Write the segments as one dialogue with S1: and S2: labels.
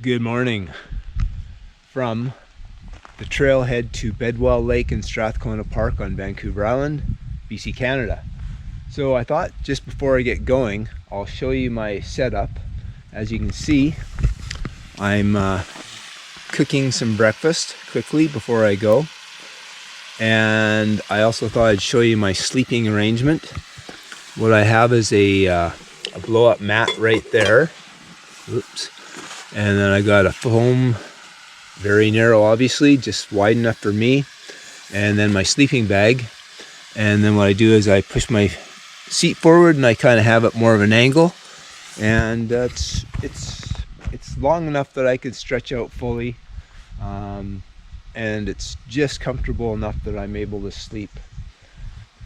S1: Good morning from the trailhead to Bedwell Lake in Strathcona Park on Vancouver Island, BC, Canada. So I thought just before I get going, I'll show you my setup. As you can see, I'm cooking some breakfast quickly before I go. And I also thought I'd show you my sleeping arrangement. What I have is a blow-up mat right there. Oops. And then I got a foam, very narrow obviously, just wide enough for me. And then my sleeping bag. And then what I do is I push my seat forward and I kind of have it more of an angle. And it's long enough that I could stretch out fully. And it's just comfortable enough that I'm able to sleep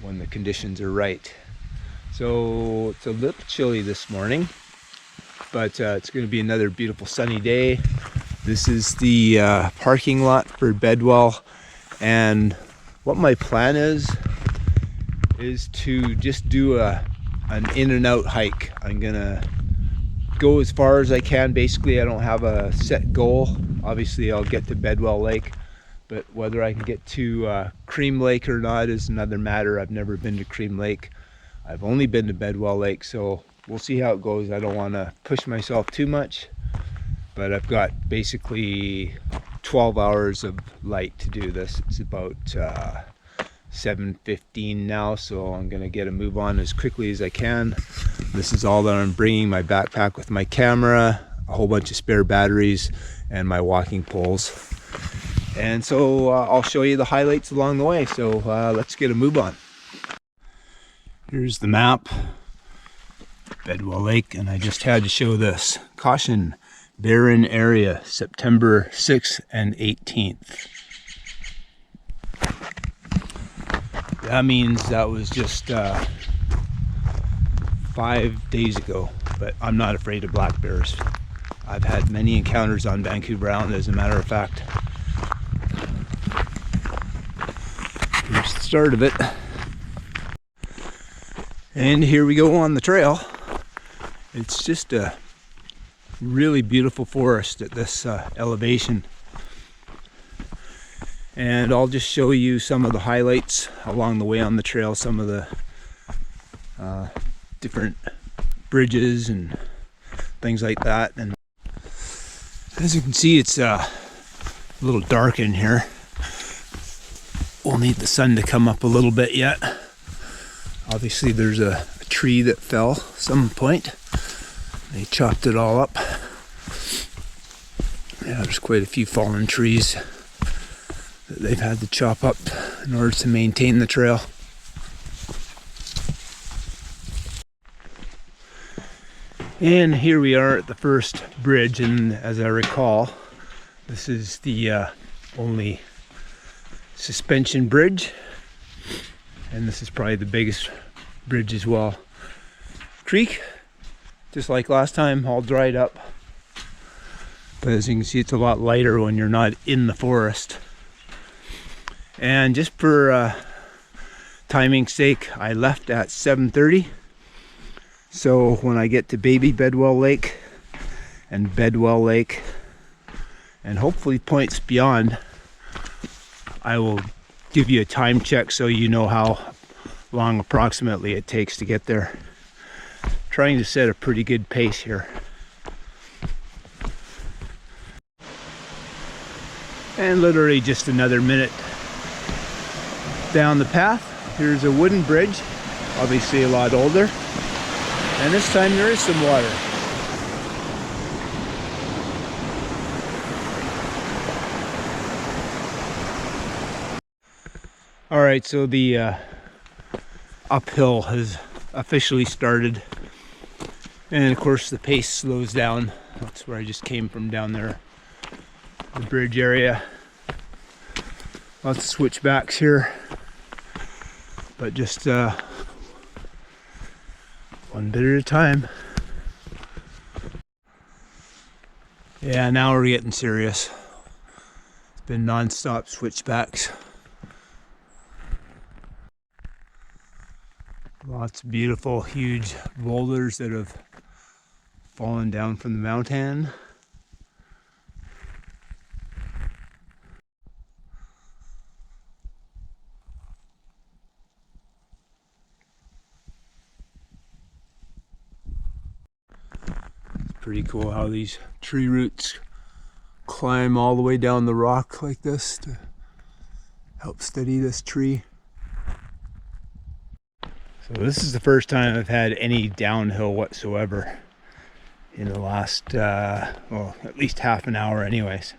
S1: when the conditions are right. So it's a little chilly this morning, but it's going to be another beautiful sunny day. This is the parking lot for Bedwell, and what my plan is to just do an in and out hike. I'm gonna go as far as I can. Basically, I don't have a set goal. Obviously I'll get to Bedwell Lake, but whether I can get to Cream Lake or not is another matter. I've never been to Cream Lake. I've only been to Bedwell Lake, so we'll see how it goes. I don't want to push myself too much, but I've got basically 12 hours of light to do this. It's about 7:15 now, so I'm gonna get a move on as quickly as I can. This is all that I'm bringing: my backpack with my camera, a whole bunch of spare batteries, and my walking poles. And so I'll show you the highlights along the way. So let's get a move on. Here's the map, Bedwell Lake, and I just had to show this. Caution, barren area, September 6th and 18th. That means that was just 5 days ago, but I'm not afraid of black bears. I've had many encounters on Vancouver Island, as a matter of fact. Here's the start of it. And here we go on the trail. It's just a really beautiful forest at this elevation. And I'll just show you some of the highlights along the way on the trail, some of the different bridges and things like that. And as you can see, it's a little dark in here. We'll need the sun to come up a little bit yet. Obviously there's a tree that fell some point. They chopped it all up. Yeah, there's quite a few fallen trees that they've had to chop up in order to maintain the trail. And here we are at the first bridge, and as I recall, this is the only suspension bridge, and this is probably the biggest bridge as well. Creek, just like last time, all dried up, but as you can see, it's a lot lighter when you're not in the forest. And just for timing's sake, I left at 7:30, so when I get to baby Bedwell Lake and Bedwell Lake and hopefully points beyond, I will give you a time check so you know how long approximately it takes to get there. Trying to set a pretty good pace here. And literally just another minute down the path, here's a wooden bridge, obviously a lot older, and this time there is some water. All right, so the uphill has officially started, and of course the pace slows down. That's where I just came from, down there, the bridge area. Lots of switchbacks here, but just one bit at a time. Yeah, now we're getting serious. It's been non-stop switchbacks. Lots of beautiful, huge boulders that have fallen down from the mountain. Pretty cool how these tree roots climb all the way down the rock like this to help steady this tree. So this is the first time I've had any downhill whatsoever in the last, well, at least half an hour anyways.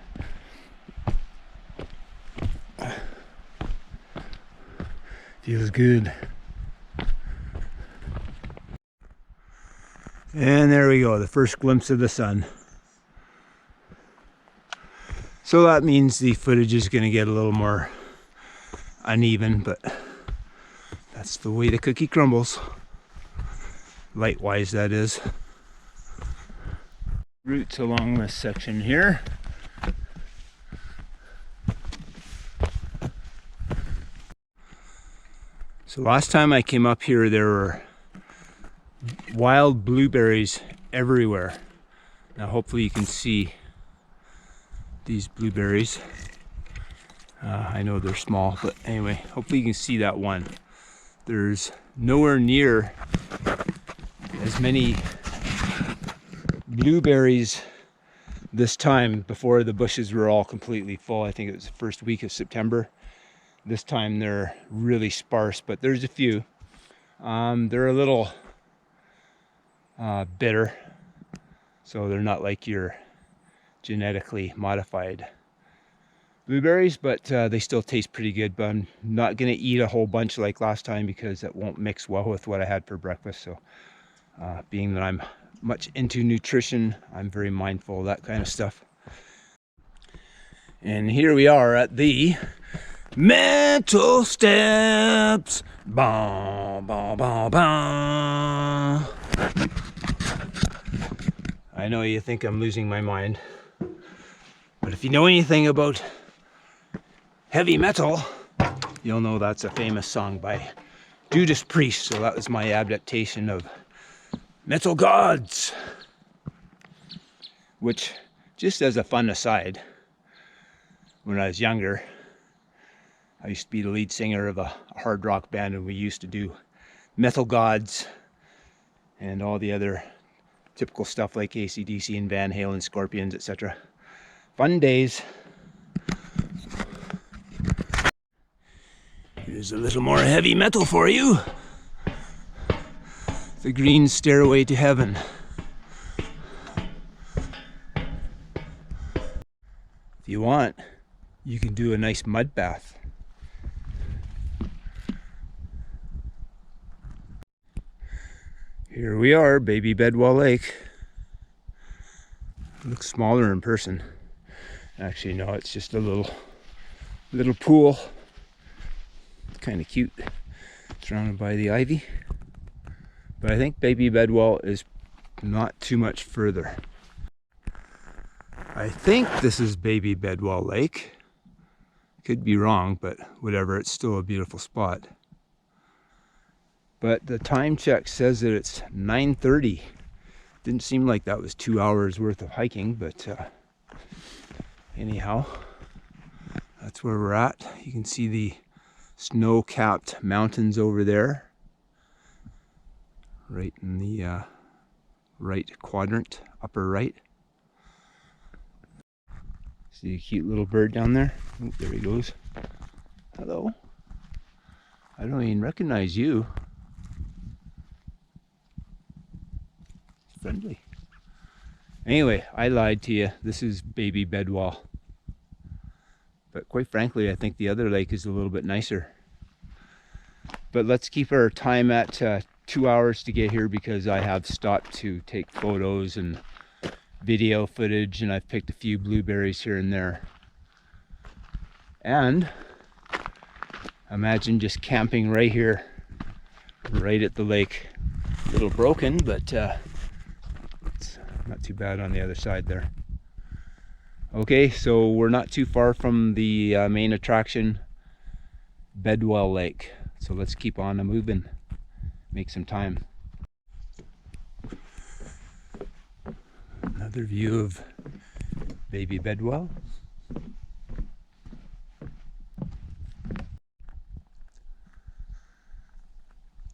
S1: Feels good. And there we go, the first glimpse of the sun. So that means the footage is going to get a little more uneven, but that's the way the cookie crumbles. Light-wise, that is. Roots along this section here. So last time I came up here, there were wild blueberries everywhere. Now hopefully you can see these blueberries. I know they're small, but anyway, hopefully you can see that one. There's nowhere near as many blueberries this time. Before, the bushes were all completely full. I think it was the first week of September. This time they're really sparse, but there's a few. They're a little bitter, so they're not like your genetically modified blueberries, but they still taste pretty good. But I'm not gonna eat a whole bunch like last time because it won't mix well with what I had for breakfast. So being that I'm much into nutrition, I'm very mindful of that kind of stuff. And here we are at the mental steps. Bah, bah, bah, bah. I know you think I'm losing my mind, but if you know anything about heavy metal, you'll know that's a famous song by Judas Priest. So that was my adaptation of Metal Gods, which, just as a fun aside, when I was younger, I used to be the lead singer of a hard rock band, and we used to do Metal Gods and all the other typical stuff like AC/DC and Van Halen, Scorpions, etc. Fun days. Here's a little more heavy metal for you. The Green Stairway to Heaven. If you want, you can do a nice mud bath. Here we are, baby Bedwell Lake. It looks smaller in person. Actually, no, it's just a little pool. It's kind of cute, surrounded by the ivy. But I think baby Bedwell is not too much further. I think this is baby Bedwell Lake. Could be wrong, but whatever, it's still a beautiful spot. But the time check says that it's 9:30. Didn't seem like that was 2 hours worth of hiking, but anyhow, that's where we're at. You can see the snow-capped mountains over there, right in the right quadrant, upper right. See a cute little bird down there? Oh, there he goes. Hello. I don't even recognize you. Friendly. Anyway, I lied to you. This is baby Bedwell. But quite frankly, I think the other lake is a little bit nicer. But let's keep our time at 2 hours to get here, because I have stopped to take photos and video footage, and I've picked a few blueberries here and there. And imagine just camping right here, right at the lake. A little broken, but it's not too bad on the other side there. Okay, so we're not too far from the main attraction, Bedwell Lake. So let's keep on moving, make some time. Another view of baby Bedwell.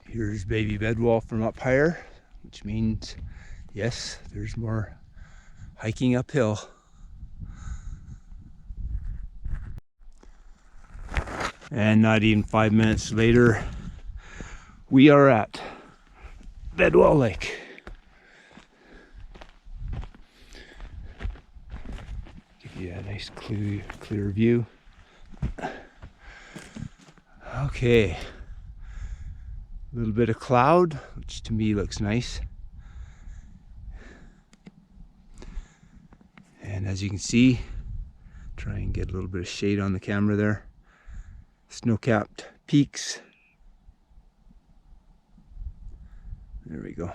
S1: Here's baby Bedwell from up higher, which means, yes, there's more hiking uphill. And not even 5 minutes later, we are at Bedwell Lake. Give you a nice clear view. Okay, a little bit of cloud, which to me looks nice. And as you can see, try and get a little bit of shade on the camera there. Snow-capped peaks. There we go.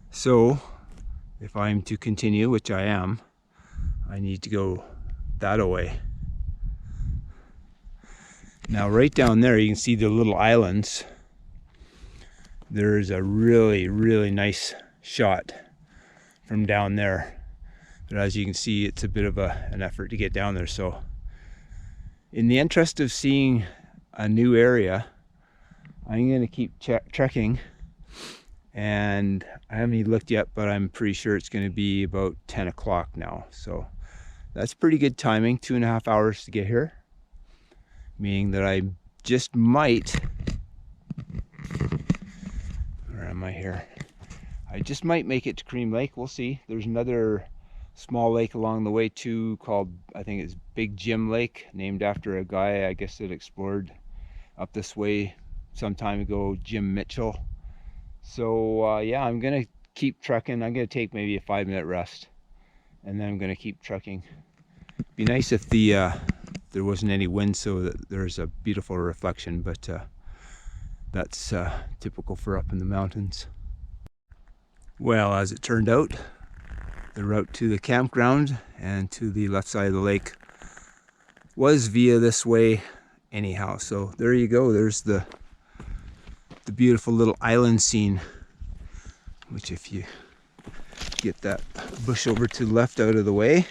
S1: So, if I'm to continue, which I am, I need to go that way. Now right down there you can see the little islands. There's a really nice shot from down there. But as you can see, it's a bit of an effort to get down there. So in the interest of seeing a new area, I'm going to keep trekking. And I haven't even looked yet, but I'm pretty sure it's going to be about 10 o'clock now. So that's pretty good timing, 2.5 hours to get here. Meaning that I just might, where am I here? I just might make it to Cream Lake, we'll see. There's another small lake along the way too called, I think it's Big Jim Lake, named after a guy I guess that explored up this way some time ago, Jim Mitchell. So yeah, I'm gonna keep trekking. I'm gonna take maybe a 5-minute rest and then I'm gonna keep trekking. Be nice if there wasn't any wind so that there's a beautiful reflection, but that's typical for up in the mountains. Well, as it turned out, the route to the campground and to the left side of the lake was via this way anyhow. So there you go, there's the beautiful little island scene, which if you get that bush over to the left out of the way,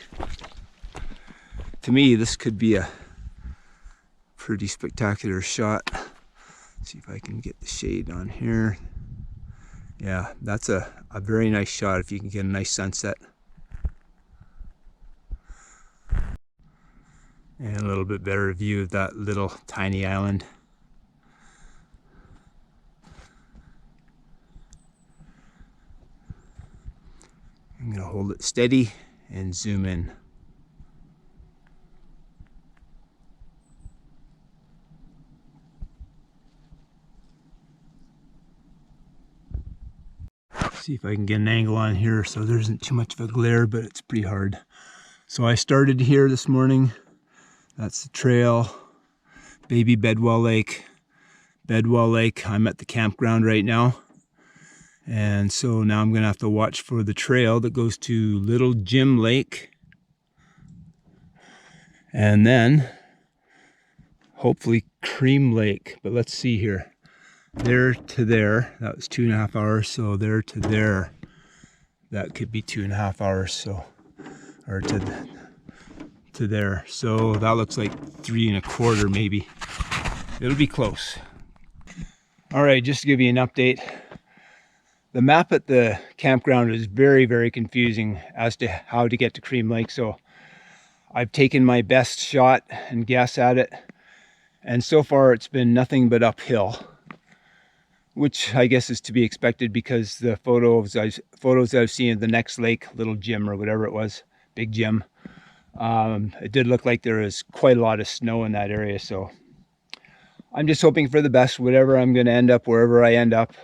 S1: to me this could be a pretty spectacular shot. Let's see if I can get the shade on here. Yeah, that's a very nice shot if you can get a nice sunset. And a little bit better view of that little tiny island. I'm going to hold it steady and zoom in. See if I can get an angle on here so there isn't too much of a glare, but it's pretty hard. So I started here this morning. That's the trail, baby Bedwell Lake. Bedwell Lake, I'm at the campground right now. And so now I'm gonna have to watch for the trail that goes to Little Jim Lake. And then hopefully Cream Lake, but let's see here. There to there, that was 2.5 hours, so there to there, that could be 2.5 hours, so, or to there, so that looks like 3.25 maybe. It'll be close. All right, just to give you an update, the map at the campground is very confusing as to how to get to Cream Lake, so I've taken my best shot and guess at it, and so far it's been nothing but uphill, which I guess is to be expected because the photos I've seen of the next lake, Little Jim or whatever it was, Big Jim, it did look like there was quite a lot of snow in that area. So I'm just hoping for the best. Whatever I'm going to end up, wherever I end up,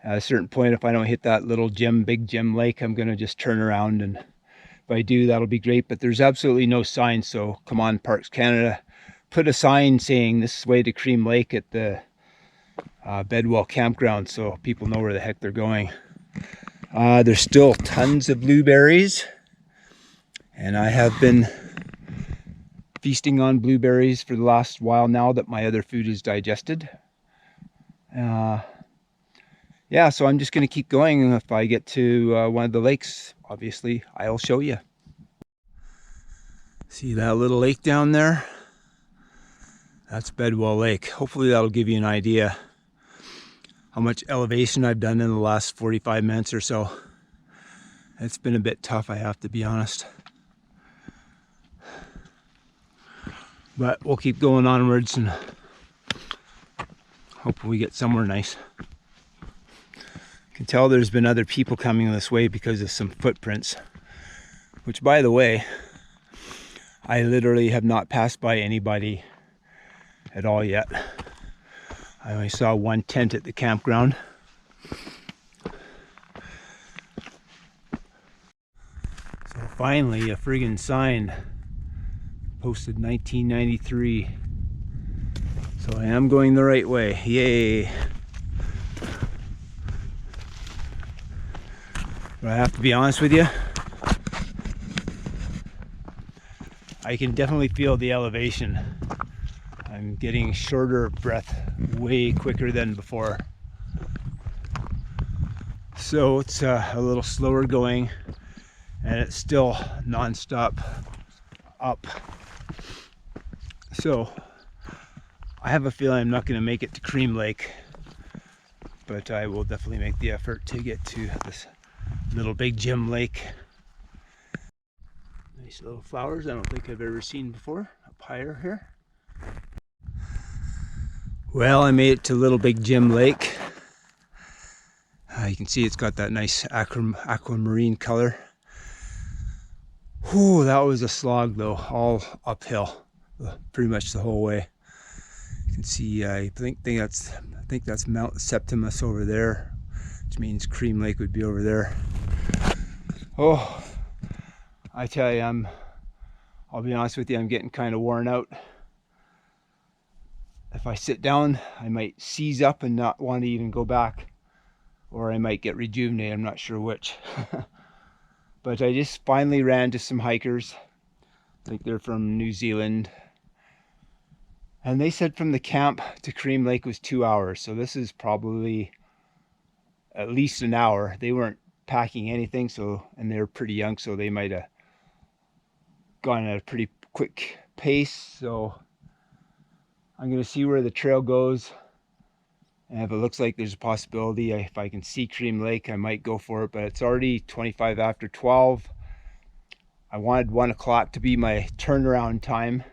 S1: at a certain point, if I don't hit that Little Jim, Big Jim Lake, I'm going to just turn around, and if I do, that'll be great. But there's absolutely no sign, so come on, Parks Canada, put a sign saying this way to Cream Lake at the Bedwell campground so people know where the heck they're going. There's still tons of blueberries, and I have been feasting on blueberries for the last while now that my other food is digested. Yeah, so I'm just going to keep going. If I get to one of the lakes, obviously I'll show you. See that little lake down there? That's Bedwell Lake. Hopefully that'll give you an idea. how much elevation I've done in the last 45 minutes or so. It's been a bit tough, I have to be honest. But we'll keep going onwards and hope we get somewhere nice. You can tell there's been other people coming this way because of some footprints. Which, by the way, I literally have not passed by anybody at all yet. I only saw one tent at the campground. So finally, a friggin' sign posted 1993. So I am going the right way. Yay! But I have to be honest with you, I can definitely feel the elevation. I'm getting shorter of breath way quicker than before. So it's a little slower going, and it's still non-stop up. So I have a feeling I'm not going to make it to Cream Lake, but I will definitely make the effort to get to this little Big Jim Lake. Nice little flowers I don't think I've ever seen before up higher here. Well, I made it to Little Big Jim Lake. You can see it's got that nice aquamarine color. Whew, that was a slog though, all uphill, pretty much the whole way. You can see, I think that's Mount Septimus over there, which means Cream Lake would be over there. Oh, I tell you, I'll be honest with you, I'm getting kind of worn out. If I sit down, I might seize up and not want to even go back, or I might get rejuvenated, I'm not sure which. But I just finally ran to some hikers. I think they're from New Zealand. And they said from the camp to Cream Lake was 2 hours. So this is probably at least an hour. They weren't packing anything, and they were pretty young, so they might have gone at a pretty quick pace. So I'm going to see where the trail goes. And if it looks like there's a possibility, if I can see Cream Lake, I might go for it. But it's already 25 after 12. I wanted 1 o'clock to be my turnaround time,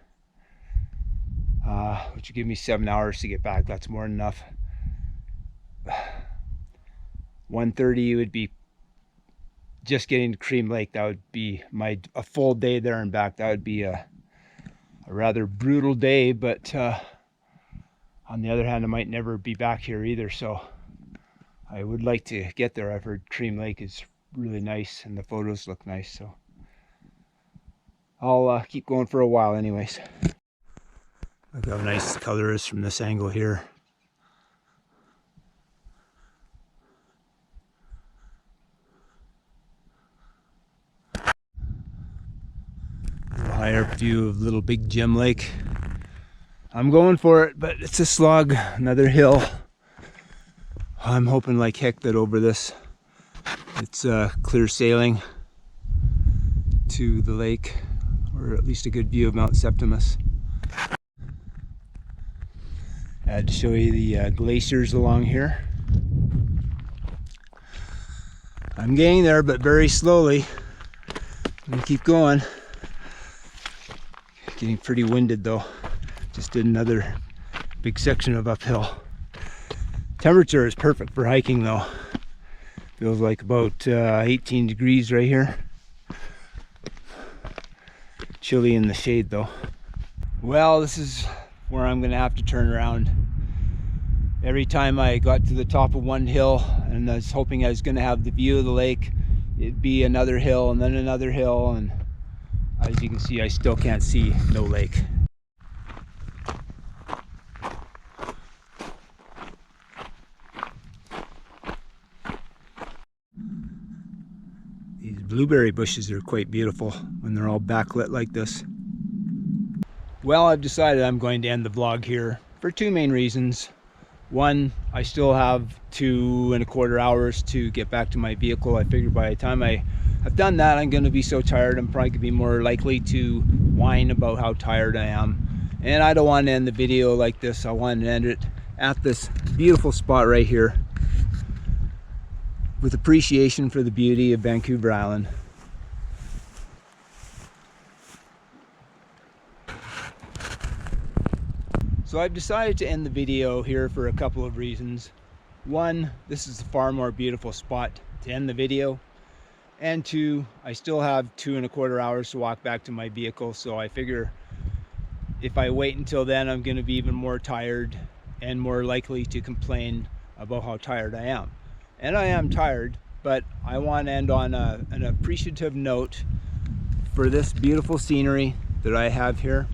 S1: which would give me 7 hours to get back. That's more than enough. 1:30 would be just getting to Cream Lake. That would be a full day there and back. That would be a rather brutal day, but on the other hand, I might never be back here either, so I would like to get there. I've heard Cream Lake is really nice and the photos look nice, so I'll keep going for a while anyways. Look how nice the color is from this angle here. A higher view of Little Big Jim Lake. I'm going for it, but it's a slog, another hill. I'm hoping like heck that over this it's clear sailing to the lake, or at least a good view of Mount Septimus. I had to show you the glaciers along here. I'm getting there, but very slowly. I'm gonna keep going. Getting pretty winded though. Just did another big section of uphill. Temperature is perfect for hiking though. Feels like about 18 degrees right here. Chilly in the shade though. Well, this is where I'm gonna have to turn around. Every time I got to the top of one hill and I was hoping I was gonna have the view of the lake, it'd be another hill and then another hill, and as you can see, I still can't see no lake. These blueberry bushes are quite beautiful when they're all backlit like this. Well, I've decided I'm going to end the vlog here for two main reasons. One, I still have 2.25 hours to get back to my vehicle. I figured by the time I have done that, I'm going to be so tired, I'm probably going to be more likely to whine about how tired I am. And I don't want to end the video like this. I want to end it at this beautiful spot right here. with appreciation for the beauty of Vancouver Island. So I've decided to end the video here for a couple of reasons. One, this is a far more beautiful spot to end the video. And two, I still have 2¼ hours to walk back to my vehicle, so I figure if I wait until then, I'm going to be even more tired and more likely to complain about how tired I am. And I am tired, but I want to end on an appreciative note for this beautiful scenery that I have here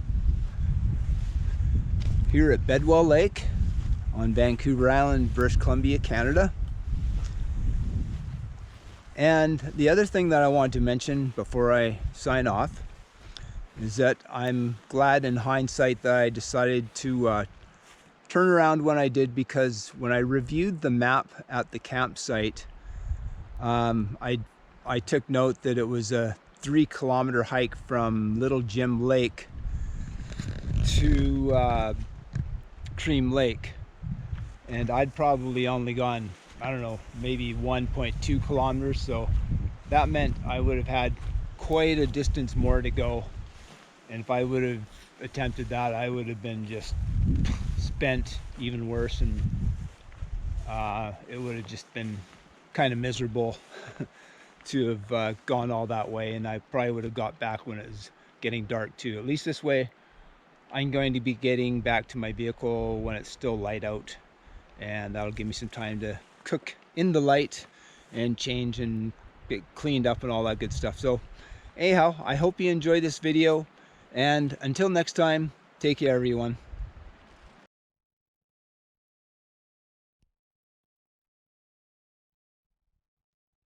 S1: at Bedwell Lake on Vancouver Island, British Columbia, Canada. And the other thing that I want to mention before I sign off is that I'm glad in hindsight that I decided to turn around when I did, because when I reviewed the map at the campsite, I took note that it was a 3-kilometer hike from Little Jim Lake to Cream Lake, and I'd probably only gone, I don't know, maybe 1.2 kilometers, so that meant I would have had quite a distance more to go. And if I would have attempted that, I would have been just spent even worse, and it would have just been kind of miserable to have gone all that way, and I probably would have got back when it was getting dark too. At least this way I'm going to be getting back to my vehicle when it's still light out, and that'll give me some time to cook in the light and change and get cleaned up and all that good stuff. So anyhow, I hope you enjoyed this video, and until next time, take care everyone.